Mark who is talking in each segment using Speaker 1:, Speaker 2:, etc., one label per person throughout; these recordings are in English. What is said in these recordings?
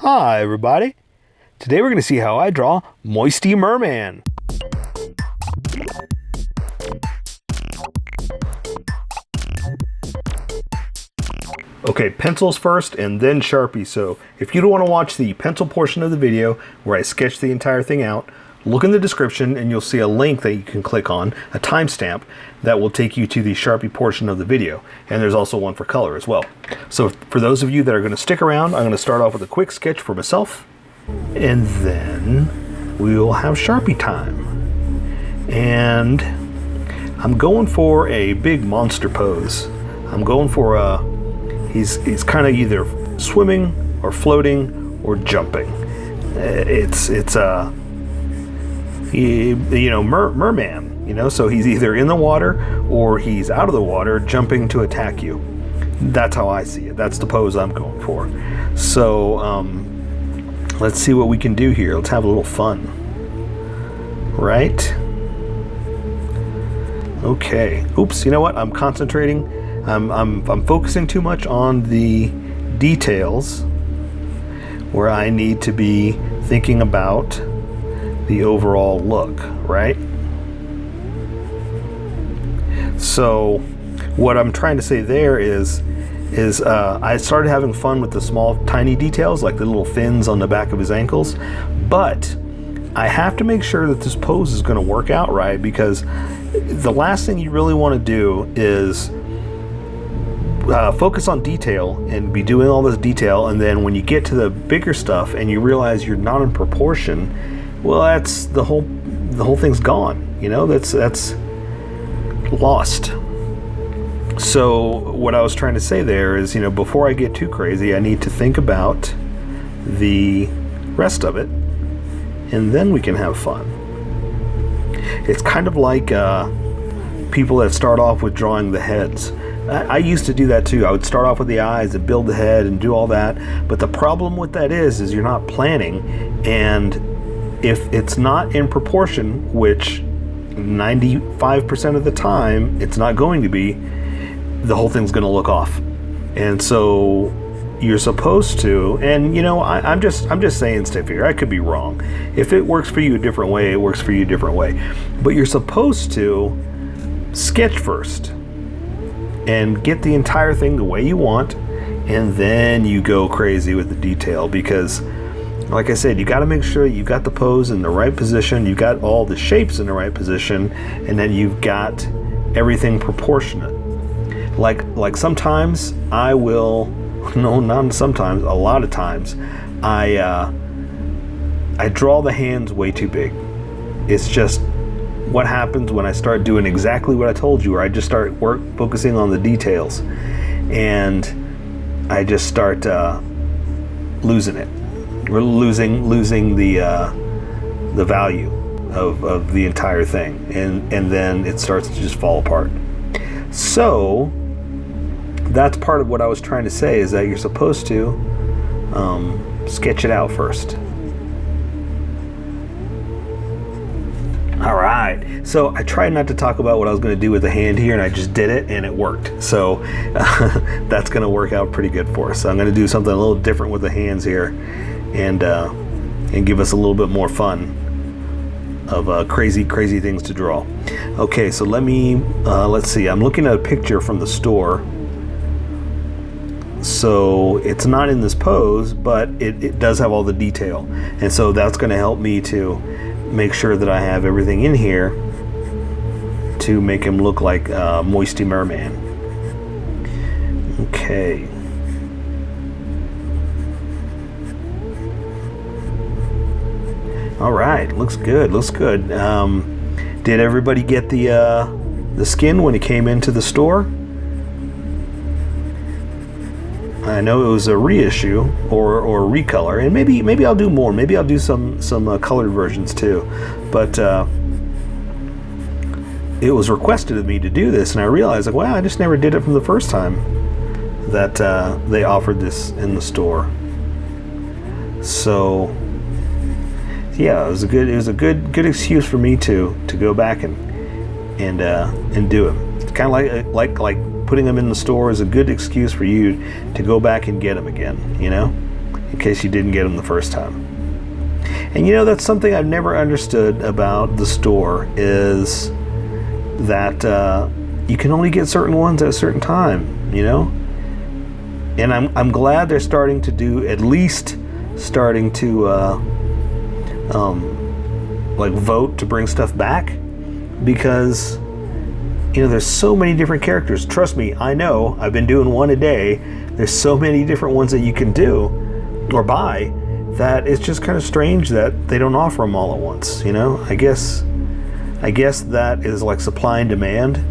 Speaker 1: Hi everybody! Today we're going to see how I draw Moisty Merman. Okay, pencils first and then Sharpie. So if you don't want to watch the pencil portion of the video where I sketch the entire thing out, look in the description and you'll see a link that you can click on, a timestamp, that will take you to the Sharpie portion of the video. And there's also one for color as well. So for those of you that are going to stick around, I'm going to start off with a quick sketch for myself. And then we will have Sharpie time. And I'm going for a big monster pose. I'm going for a, he's kind of either swimming or floating or jumping. Merman, so he's either in the water or he's out of the water jumping to attack you. That's how I see it. That's the pose I'm going for. So let's see what we can do here. Let's have a little fun. Right? Okay. Oops, you know what? I'm concentrating. I'm focusing too much on the details where I need to be thinking about the overall look, right? So what I'm trying to say there is I started having fun with the small tiny details like the little fins on the back of his ankles, but I have to make sure that this pose is going to work out right, because the last thing you really want to do is focus on detail and be doing all this detail, and then when you get to the bigger stuff and you realize you're not in proportion, well, that's the whole thing's gone. That's lost. So what I was trying to say there is, before I get too crazy, I need to think about the rest of it, and then we can have fun. It's kind of like people that start off with drawing the heads. I used to do that too. I would start off with the eyes and build the head and do all that. But the problem with that is you're not planning, and if it's not in proportion, which 95% of the time it's not going to be, the whole thing's going to look off. And so you're supposed to, and I'm just saying stuff here. I could be wrong. If it works for you a different way, it works for you a different way. But you're supposed to sketch first and get the entire thing the way you want, and then you go crazy with the detail, because like I said, you got to make sure you got the pose in the right position, you got all the shapes in the right position, and then you've got everything proportionate. Like sometimes I will, no, not sometimes, a lot of times, I draw the hands way too big. It's just what happens when I start doing exactly what I told you, where I just start focusing on the details, and I just start losing it. We're losing the value of the entire thing, and then it starts to just fall apart. So that's part of what I was trying to say, is that you're supposed to sketch it out first. All right, so I tried not to talk about what I was going to do with the hand here, and I just did it, and it worked. So that's going to work out pretty good for us. So I'm going to do something a little different with the hands here, and give us a little bit more fun of crazy things to draw. Okay, so let's see. I'm looking at a picture from the store. So it's not in this pose, but it does have all the detail, and so that's going to help me to make sure that I have everything in here to make him look like Moisty Merman. Okay. All right, looks good. Did everybody get the skin when it came into the store? I know it was a reissue or recolor, and maybe I'll do more. Maybe I'll do some colored versions too. But it was requested of me to do this, and I realized, wow, I just never did it from the first time that they offered this in the store. So yeah, it was a good excuse for me to go back and do it. It's kind of like putting them in the store is a good excuse for you to go back and get them again, in case you didn't get them the first time. And you know, that's something I've never understood about the store, is that you can only get certain ones at a certain time, you know? And I'm glad they're starting to do, at least starting to like vote to bring stuff back, because you know, there's so many different characters. Trust me, I know, I've been doing one a day. There's so many different ones that you can do or buy that it's just kind of strange that they don't offer them all at once, you know? I guess that is like supply and demand.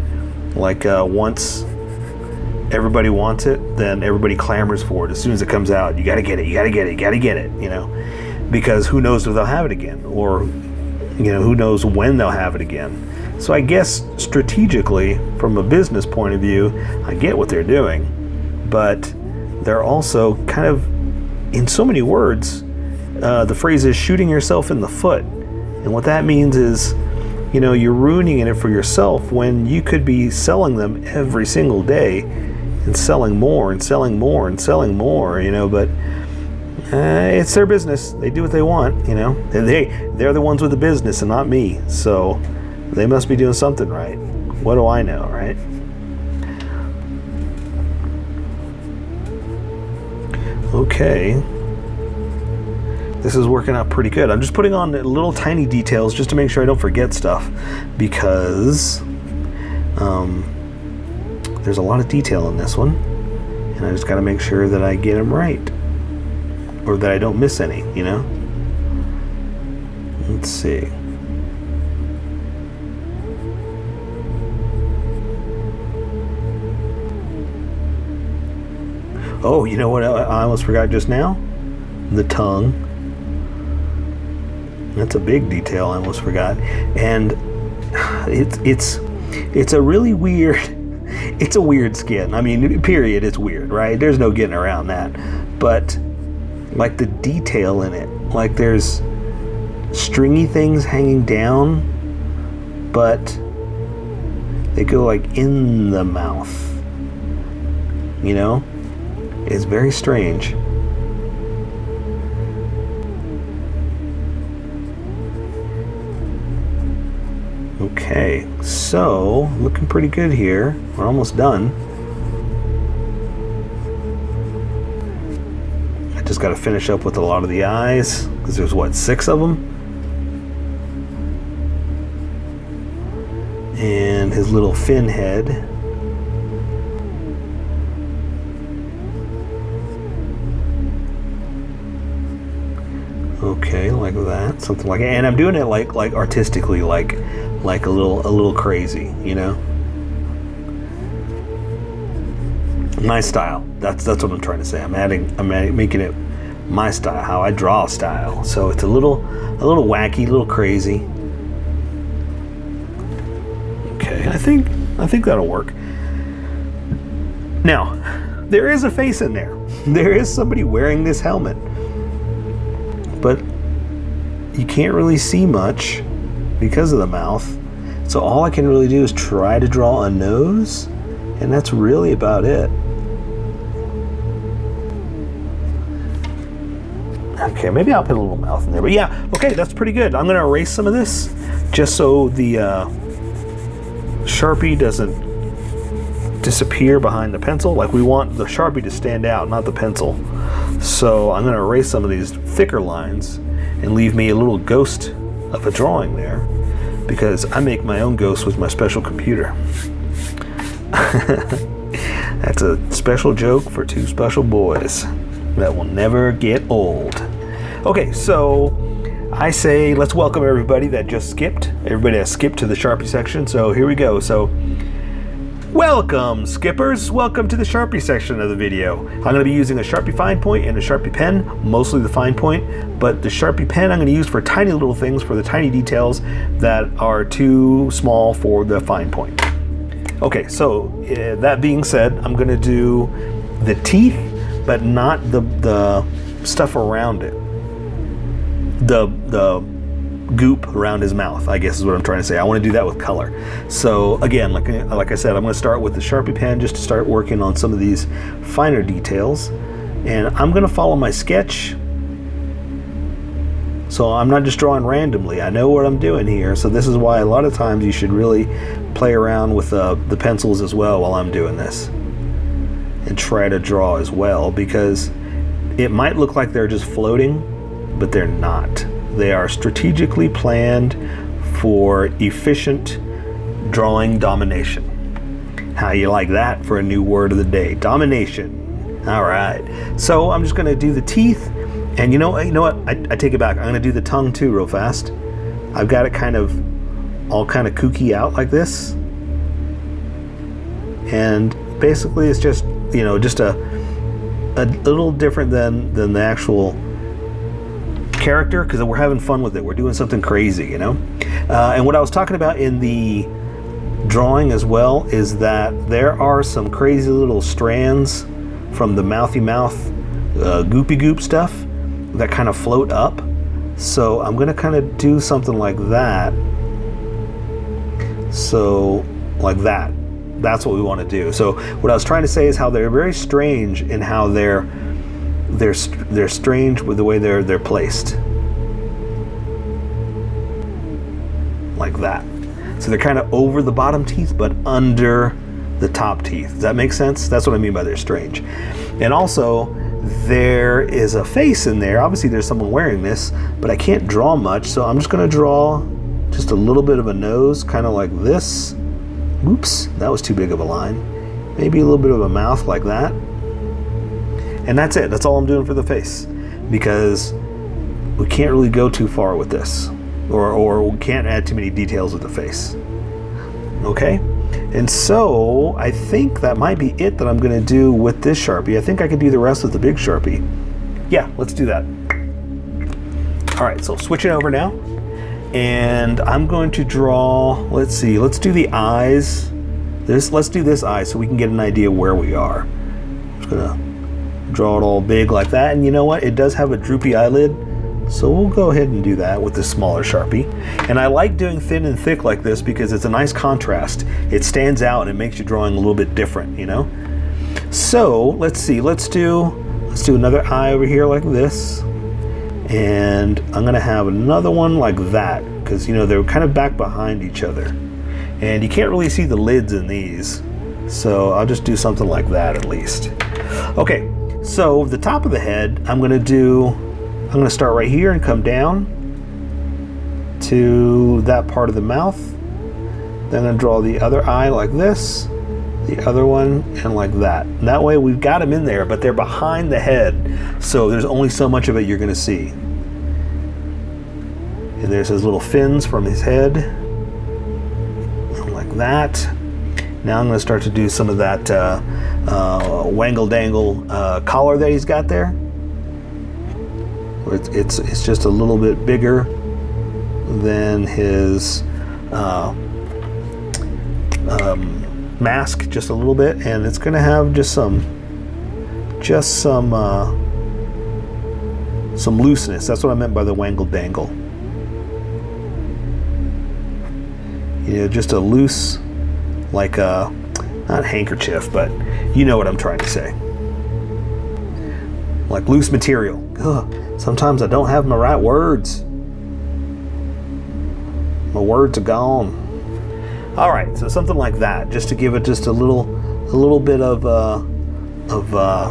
Speaker 1: Like once everybody wants it, then everybody clamors for it. As soon as it comes out, you gotta get it, you gotta get it, you gotta get it, you know? Because who knows if they'll have it again, or you know, who knows when they'll have it again. So I guess strategically, from a business point of view, I get what they're doing, but they're also kind of, in so many words, the phrase is shooting yourself in the foot. And what that means is, you know, you're ruining it for yourself when you could be selling them every single day and selling more and selling more and selling more, you know, but it's their business. They do what they want, you know. And they're the ones with the business and not me. So they must be doing something right. What do I know, right? Okay. This is working out pretty good. I'm just putting on little tiny details just to make sure I don't forget stuff, because there's a lot of detail in this one, and I just got to make sure that I get them right, or that I don't miss any, you know? Let's see. Oh, you know what I almost forgot just now? The tongue. That's a big detail I almost forgot. And it's a really weird, it's a weird skin. I mean, period, it's weird, right? There's no getting around that. But like the detail in it, like there's stringy things hanging down, but they go like in the mouth, you know? It's very strange. Okay, so looking pretty good here. We're almost done. I just got to finish up with a lot of the eyes, because there's what, 6 of them? And his little fin head. Okay, like that, something like that. And I'm doing it like artistically, like a little crazy, you know. My style. That's what I'm trying to say. I'm making it my style, how I draw style. So it's a little wacky, a little crazy. Okay, I think that'll work. Now, there is a face in there. There is somebody wearing this helmet, but you can't really see much because of the mouth. So all I can really do is try to draw a nose, and that's really about it. Okay, maybe I'll put a little mouth in there, but yeah, okay, that's pretty good. I'm gonna erase some of this just so the Sharpie doesn't disappear behind the pencil. Like, we want the Sharpie to stand out, not the pencil. So I'm gonna erase some of these thicker lines and leave me a little ghost of a drawing there, because I make my own ghosts with my special computer. That's a special joke for 2 special boys that will never get old. Okay, so I say let's welcome everybody that just skipped. Everybody that skipped to the Sharpie section. So here we go. So welcome, skippers. Welcome to the Sharpie section of the video. I'm going to be using a Sharpie fine point and a Sharpie pen, mostly the fine point, but the Sharpie pen I'm going to use for tiny little things, for the tiny details that are too small for the fine point. Okay, so that being said, I'm going to do the teeth, but not the stuff around it. The goop around his mouth, I guess is what I'm trying to say. I want to do that with color. So again, like I said, I'm going to start with the Sharpie pen just to start working on some of these finer details. And I'm going to follow my sketch. So I'm not just drawing randomly. I know what I'm doing here. So this is why a lot of times you should really play around with the pencils as well while I'm doing this. And try to draw as well, because it might look like they're just floating, but they're not. They are strategically planned for efficient drawing domination. How you like that for a new word of the day? Domination. All right. So I'm just going to do the teeth. And you know what? I take it back. I'm going to do the tongue too real fast. I've got it all kind of kooky out like this. And basically it's just, just a little different than the actual character, because we're having fun with it. We're doing something crazy, And what I was talking about in the drawing as well is that there are some crazy little strands from the mouthy mouth goopy goop stuff that kind of float up. So I'm going to kind of do something like that. So like that. That's what we want to do. So what I was trying to say is how they're very strange in how they're strange with the way they're placed. Like that. So they're kind of over the bottom teeth but under the top teeth. Does that make sense? That's what I mean by they're strange. And also there is a face in there. Obviously there's someone wearing this, but I can't draw much, so I'm just going to draw just a little bit of a nose, kind of like this. Oops, that was too big of a line. Maybe a little bit of a mouth like that. And that's it. That's all I'm doing for the face, because we can't really go too far with this, or we can't add too many details with the face. Okay? And so I think that might be it that I'm going to do with this Sharpie. I think I could do the rest with the big Sharpie. Yeah, let's do that. All right, so switching over now. And I'm going to draw, let's see, let's do the eyes. Let's do this eye so we can get an idea where we are. I'm just gonna draw it all big like that. And you know what? It does have a droopy eyelid. So we'll go ahead and do that with this smaller Sharpie. And I like doing thin and thick like this because it's a nice contrast. It stands out and it makes your drawing a little bit different, So let's see, let's do another eye over here like this. And I'm gonna have another one like that, because they're kind of back behind each other. And you can't really see the lids in these. So I'll just do something like that at least. Okay, so the top of the head, I'm gonna start right here and come down to that part of the mouth. Then I'm gonna draw the other eye like this, the other one, and like that. And that way we've got them in there, but they're behind the head. So there's only so much of it you're gonna see. And there's his little fins from his head, like that. Now I'm gonna start to do some of that wangle-dangle collar that he's got there. It's just a little bit bigger than his mask, just a little bit, and it's going to have just some looseness. That's what I meant by the wangle dangle. Just a loose, like a not handkerchief, but you know what I'm trying to say. Like loose material. Ugh, sometimes I don't have my right words. My words are gone. All right, so something like that, just to give it just a little bit of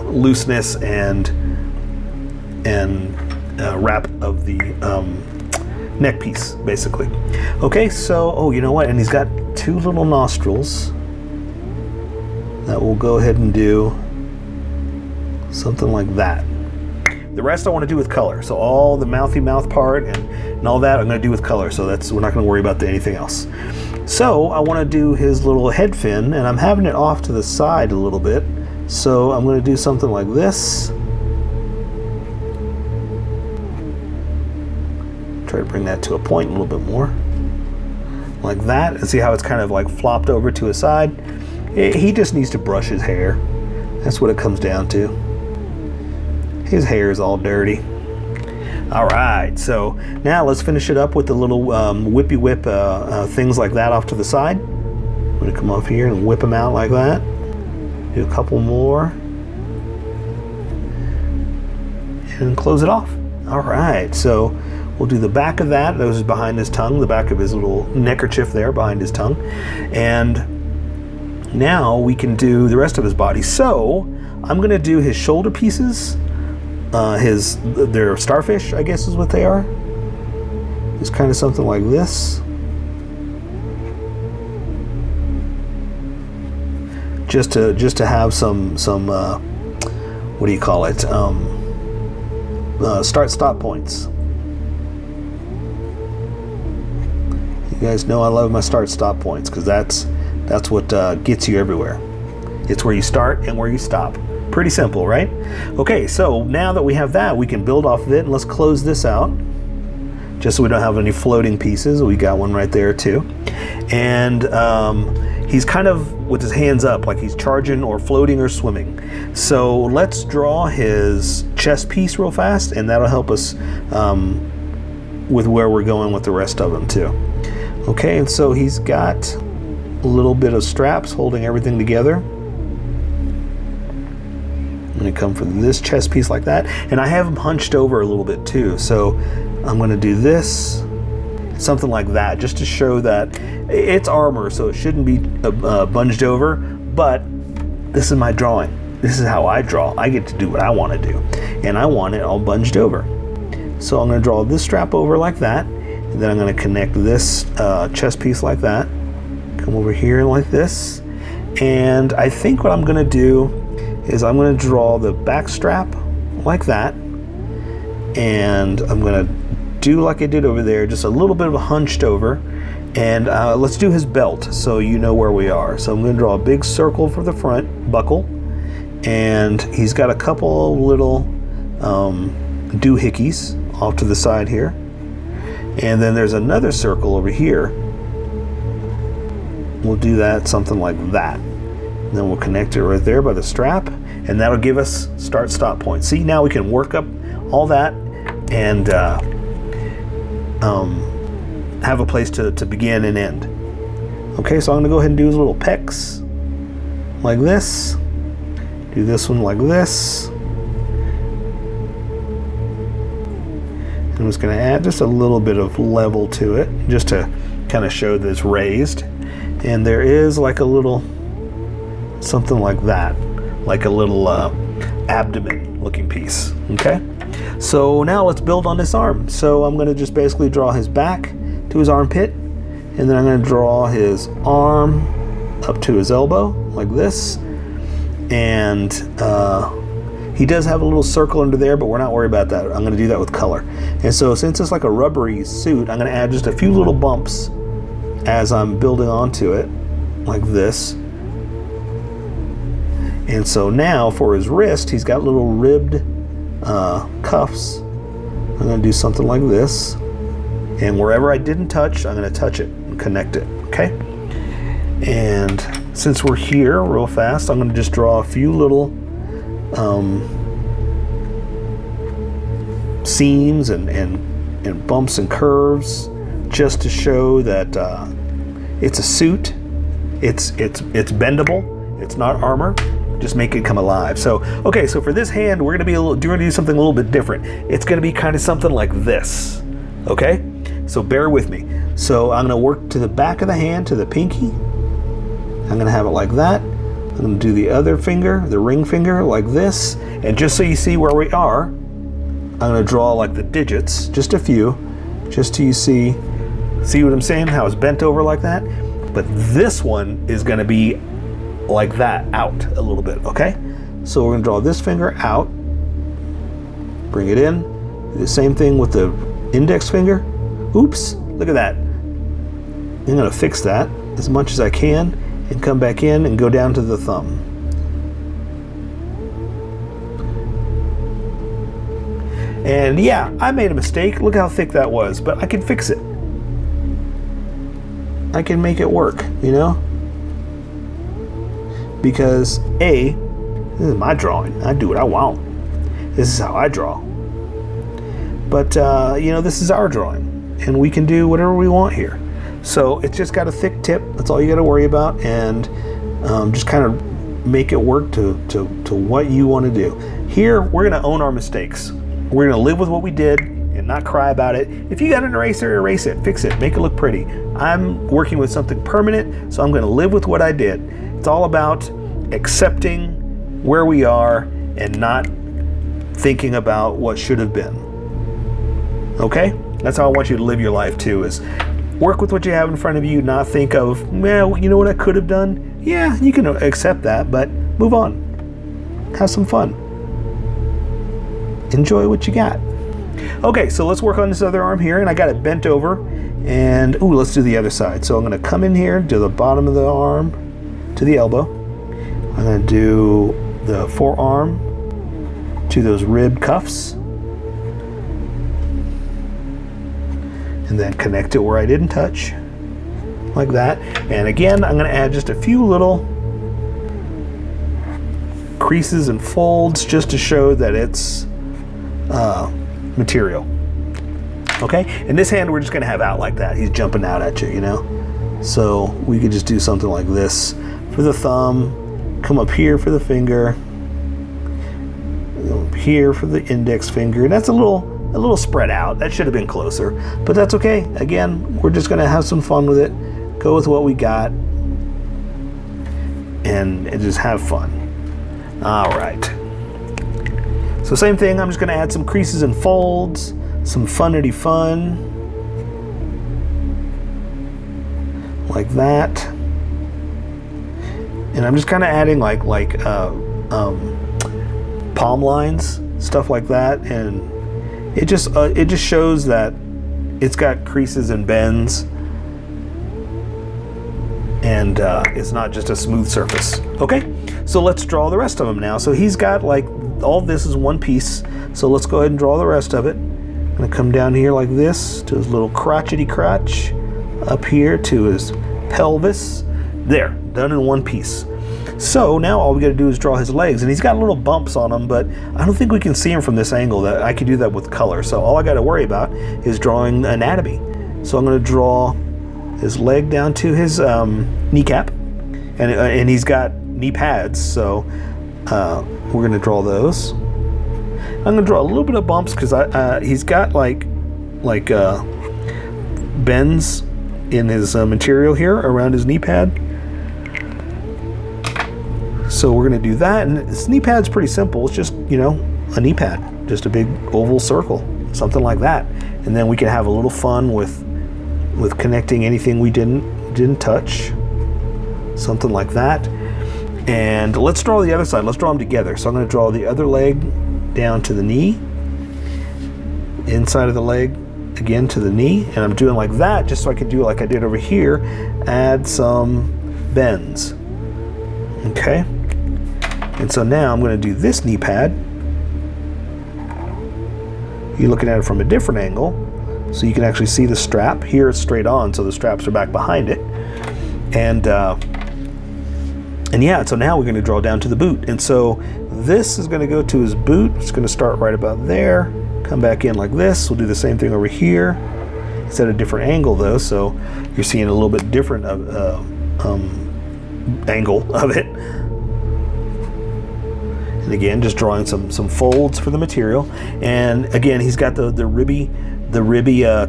Speaker 1: looseness and wrap of the neck piece, basically. Okay, so you know what? And he's got two little nostrils. That we'll go ahead and do something like that. The rest I want to do with color. So all the mouthy mouth part and all that I'm going to do with color. So we're not going to worry about anything else. So I want to do his little head fin, and I'm having it off to the side a little bit. So I'm going to do something like this. Try to bring that to a point a little bit more. Like that. And see how it's kind of like flopped over to his side? He just needs to brush his hair. That's what it comes down to. His hair is all dirty. All right, so now let's finish it up with the little whippy whip things like that off to the side. I'm gonna come off here and whip them out like that. Do a couple more. and close it off. All right, so we'll do the back of that. That was behind his tongue, the back of his little neckerchief there behind his tongue. And now we can do the rest of his body. So I'm gonna do his shoulder pieces. They're starfish, I guess is what they are. It's kind of something like this. Just to have some what do you call it? Start-stop points. You guys know I love my start-stop points because that's what gets you everywhere. It's where you start and where you stop. Pretty simple, right? Okay, so now that we have that, we can build off of it, and let's close this out just so we don't have any floating pieces. We got one right there too. And he's kind of with his hands up, like he's charging or floating or swimming. So let's draw his chest piece real fast, and that'll help us with where we're going with the rest of them too. Okay, and so he's got a little bit of straps holding everything together. I'm going to come for this chest piece like that, and I have him hunched over a little bit too, so I'm going to do this, something like that, just to show that it's armor, so it shouldn't be bunged over, but this is my drawing. This is how I draw. I get to do what I want to do, and I want it all bunged over. So I'm going to draw this strap over like that, and then I'm going to connect this chest piece like that, come over here like this, and I think what I'm going to do is I'm going to draw the back strap like that, and I'm going to do like I did over there, just a little bit of a hunched over, and let's do his belt so you know where we are. So I'm going to draw a big circle for the front buckle, and he's got a couple of little doohickeys off to the side here, and then there's another circle over here. We'll do that something like that. Then we'll connect it right there by the strap, and that'll give us start-stop points. See, now we can work up all that and have a place to begin and end. Okay, so I'm gonna go ahead and do his little pecs like this. Do this one like this. I'm just gonna add just a little bit of level to it, just to kind of show that it's raised. And there is like a little something like that, like a little abdomen looking piece. Okay, so now let's build on this arm. So I'm going to just basically draw his back to his armpit, and then I'm going to draw his arm up to his elbow like this, and he does have a little circle under there, but we're not worried about that. I'm going to do that with color. And so since it's like a rubbery suit, I'm going to add just a few little bumps as I'm building onto it like this. And so now for his wrist, he's got little ribbed cuffs. I'm going to do something like this. And wherever I didn't touch, I'm going to touch it and connect it, okay? And since we're here real fast, I'm going to just draw a few little seams and bumps and curves just to show that it's a suit. It's bendable. It's not armor. Just make it come alive. So, okay, so for this hand, we're gonna do something a little bit different. It's gonna be kind of something like this, okay? So bear with me. So I'm gonna work to the back of the hand, to the pinky. I'm gonna have it like that. I'm gonna do the other finger, the ring finger, like this. And just so you see where we are, I'm gonna draw like the digits, just a few, just so you see what I'm saying, how it's bent over like that? But this one is gonna be like that, out a little bit, okay? So we're gonna draw this finger out, bring it in, do the same thing with the index finger. Oops, look at that. I'm gonna fix that as much as I can and come back in and go down to the thumb. And yeah, I made a mistake. Look how thick that was, but I can fix it. I can make it work, you know? Because A, this is my drawing. I do what I want. This is how I draw. But, you know, this is our drawing. And we can do whatever we want here. So it's just got a thick tip. That's all you got to worry about. And just kind of make it work to what you want to do. Here, we're going to own our mistakes. We're gonna live with what we did and not cry about it. If you got an eraser, erase it, fix it, make it look pretty. I'm working with something permanent, so I'm gonna live with what I did. It's all about accepting where we are and not thinking about what should have been. Okay? That's how I want you to live your life too, is work with what you have in front of you, not think of, well, you know what I could have done? Yeah, you can accept that, but move on. Have some fun. Enjoy what you got. Okay, so let's work on this other arm here, and I got it bent over, and ooh, let's do the other side. So I'm gonna come in here to the bottom of the arm, to the elbow. I'm gonna do the forearm to those rib cuffs, and then connect it where I didn't touch, like that. And again, I'm gonna add just a few little creases and folds just to show that it's material. Okay, and this hand we're just gonna have out like that. He's jumping out at you, you know? So we could just do something like this for the thumb, come up here for the finger, up here for the index finger. That's a little spread out. That should have been closer, but that's okay. Again, we're just gonna have some fun with it, go with what we got, and just have fun. All right. So same thing, I'm just gonna add some creases and folds, some funnity fun, like that. And I'm just kind of adding like palm lines, stuff like that, and it just shows that it's got creases and bends, and it's not just a smooth surface. Okay, so let's draw the rest of them now. So he's got like all this is one piece, so let's go ahead and draw the rest of it. I'm gonna come down here like this to his little crotchety crotch, up here to his pelvis. There, done in one piece. So now all we gotta do is draw his legs, and he's got little bumps on him, but I don't think we can see him from this angle. That I could do that with color. So all I gotta worry about is drawing anatomy. So I'm gonna draw his leg down to his kneecap, and he's got knee pads, so we're gonna draw those. I'm gonna draw a little bit of bumps because he's got like bends in his material here around his knee pad. So we're gonna do that, and this knee pad's pretty simple. It's just, you know, a knee pad, just a big oval circle, something like that. And then we can have a little fun with connecting anything we didn't touch, something like that. And let's draw the other side. Let's draw them together. So I'm going to draw the other leg down to the knee, inside of the leg again to the knee, and I'm doing like that just so I can do it like I did over here, add some bends. Okay, and so now I'm going to do this knee pad. You're looking at it from a different angle, so you can actually see the strap. Here it's straight on, so the straps are back behind it. And yeah, so now we're going to draw down to the boot. And so this is going to go to his boot. It's going to start right about there, come back in like this. We'll do the same thing over here. It's at a different angle though, so you're seeing a little bit different angle of it. And again, just drawing some folds for the material. And again, he's got the ribby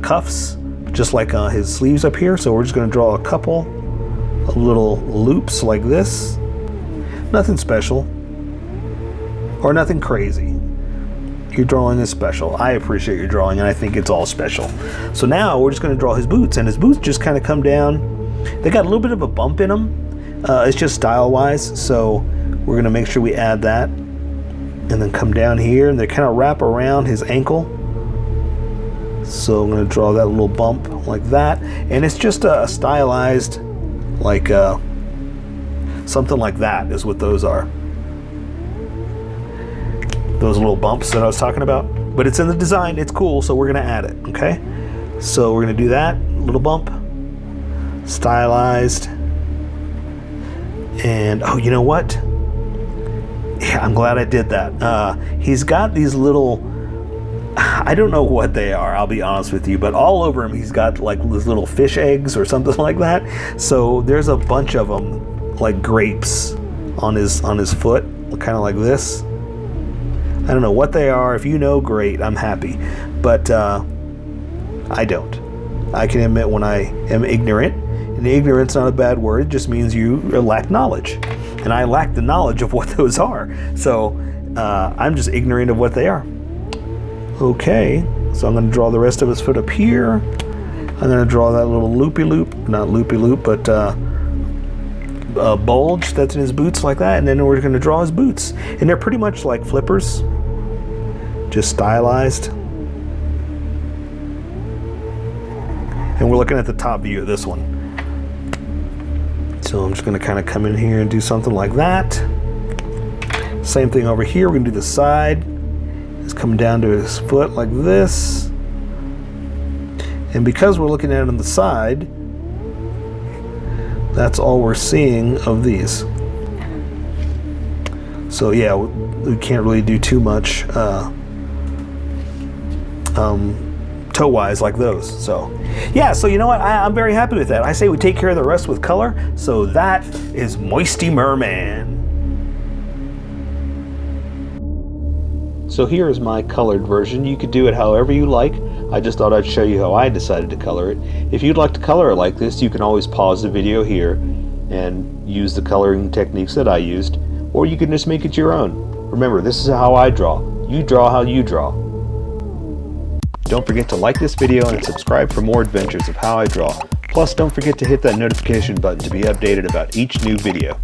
Speaker 1: cuffs, just like his sleeves up here. So we're just going to draw a couple of little loops like this. Nothing special or nothing crazy. Your drawing is special. I appreciate your drawing, and I think it's all special. So now we're just going to draw his boots, and his boots just kind of come down. They got a little bit of a bump in them. It's just style-wise, so we're going to make sure we add that, and then come down here, and they kind of wrap around his ankle. So I'm going to draw that little bump like that, and it's just a stylized, like something like that is what those are. Those little bumps that I was talking about. But it's in the design, it's cool, so we're going to add it, okay? So we're going to do that, little bump, stylized. And, oh, you know what? Yeah, I'm glad I did that. He's got these little, I don't know what they are, I'll be honest with you, but all over him he's got like these little fish eggs or something like that. So there's a bunch of them, like grapes, on his foot, kind of like this. don't know what they are. If you know, great, I'm happy. But I don't. I can admit when I am ignorant, and ignorant's not a bad word, it just means you lack knowledge. And I lack the knowledge of what those are. So I'm just ignorant of what they are. Okay, so I'm going to draw the rest of his foot up here. I'm going to draw that little loopy-loop, not loopy-loop, but bulge that's in his boots like that. And then we're going to draw his boots. And they're pretty much like flippers, just stylized. And we're looking at the top view of this one. So I'm just going to kind of come in here and do something like that. Same thing over here. We're going to do the side. It's coming down to his foot like this. And because we're looking at it on the side, that's all we're seeing of these. So yeah, we can't really do too much toe-wise like those. So yeah, so you know what? I'm very happy with that. I say we take care of the rest with color. So that is Moisty Merman. So here is my colored version. You could do it however you like. I just thought I'd show you how I decided to color it. If you'd like to color it like this, you can always pause the video here and use the coloring techniques that I used, or you can just make it your own. Remember, this is how I draw. You draw how you draw. Don't forget to like this video and subscribe for more adventures of how I draw. Plus, don't forget to hit that notification button to be updated about each new video.